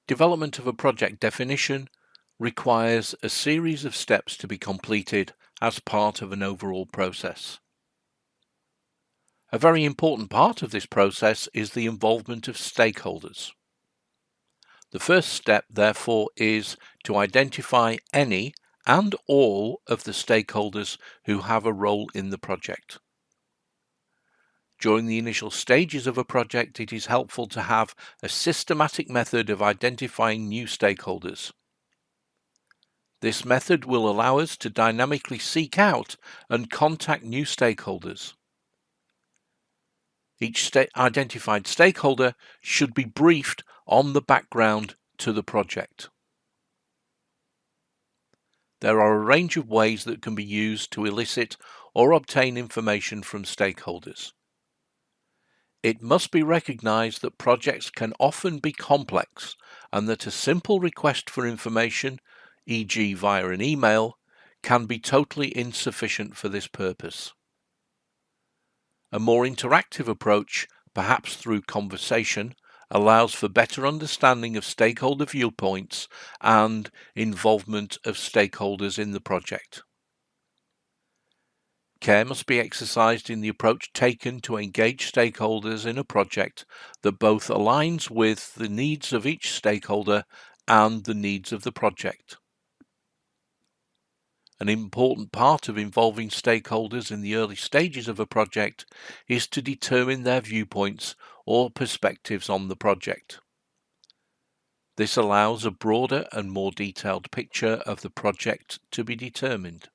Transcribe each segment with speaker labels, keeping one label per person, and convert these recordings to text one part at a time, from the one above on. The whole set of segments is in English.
Speaker 1: Development of a project definition requires a series of steps to be completed as part of an overall process. A very important part of this process is the involvement of stakeholders. The first step, therefore, is to identify any and all of the stakeholders who have a role in the project. During the initial stages of a project, it is helpful to have a systematic method of identifying new stakeholders. This method will allow us to dynamically seek out and contact new stakeholders. Each identified stakeholder should be briefed on the background to the project. There are a range of ways that can be used to elicit or obtain information from stakeholders. It must be recognized that projects can often be complex and that a simple request for information, e.g. via an email, can be totally insufficient for this purpose. A more interactive approach, perhaps through conversation, allows for better understanding of stakeholder viewpoints and involvement of stakeholders in the project. Care must be exercised in the approach taken to engage stakeholders in a project that both aligns with the needs of each stakeholder and the needs of the project. An important part of involving stakeholders in the early stages of a project is to determine their viewpoints or perspectives on the project. This allows a broader and more detailed picture of the project to be determined,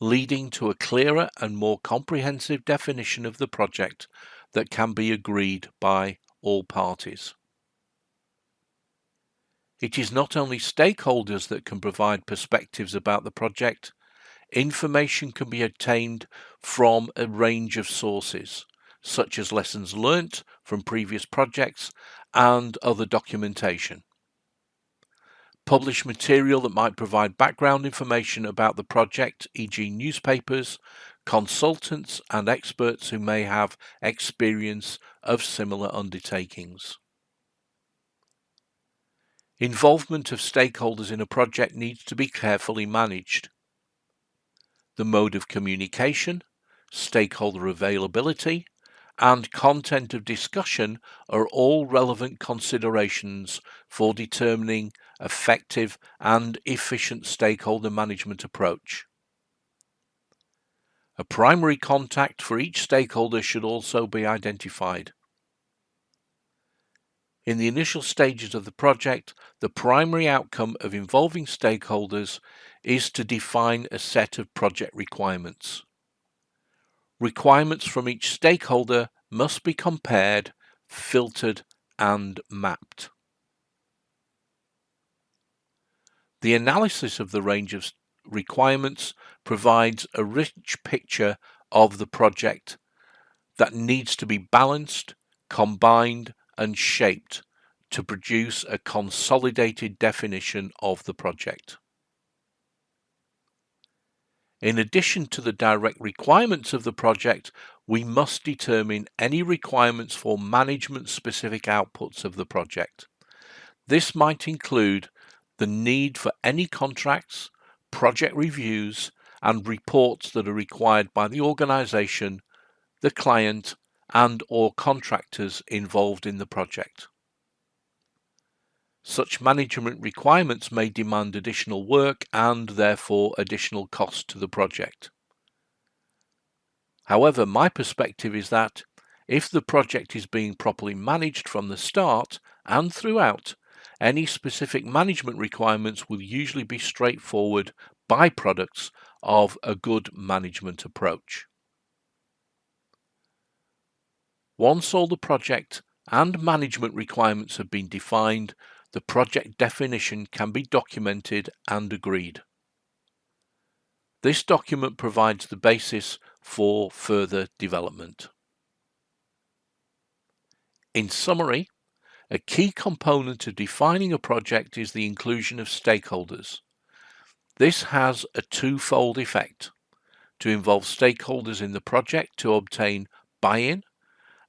Speaker 1: leading to a clearer and more comprehensive definition of the project that can be agreed by all parties. It is not only stakeholders that can provide perspectives about the project. Information can be obtained from a range of sources, such as lessons learnt from previous projects and other documentation. Published material that might provide background information about the project, e.g. newspapers, consultants and experts who may have experience of similar undertakings. Involvement of stakeholders in a project needs to be carefully managed. The mode of communication, stakeholder availability, and content of discussion are all relevant considerations for determining effective and efficient stakeholder management approach. A primary contact for each stakeholder should also be identified. In the initial stages of the project, the primary outcome of involving stakeholders is to define a set of project requirements. Requirements from each stakeholder must be compared, filtered, and mapped. The analysis of the range of requirements provides a rich picture of the project that needs to be balanced, combined, and shaped to produce a consolidated definition of the project. In addition to the direct requirements of the project, we must determine any requirements for management-specific outputs of the project. This might include the need for any contracts, project reviews, and reports that are required by the organization, the client, and/or contractors involved in the project. Such management requirements may demand additional work and therefore additional cost to the project. However, my perspective is that if the project is being properly managed from the start and throughout, any specific management requirements will usually be straightforward byproducts of a good management approach. Once all the project and management requirements have been defined, the project definition can be documented and agreed. This document provides the basis for further development. In summary, a key component of defining a project is the inclusion of stakeholders. This has a twofold effect: to involve stakeholders in the project to obtain buy-in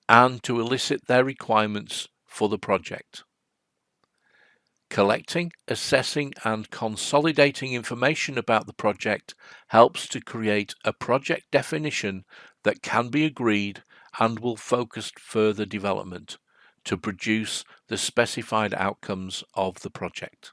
Speaker 1: and to elicit their requirements for the project. Collecting, assessing, and consolidating information about the project helps to create a project definition that can be agreed and will focus further development to produce the specified outcomes of the project.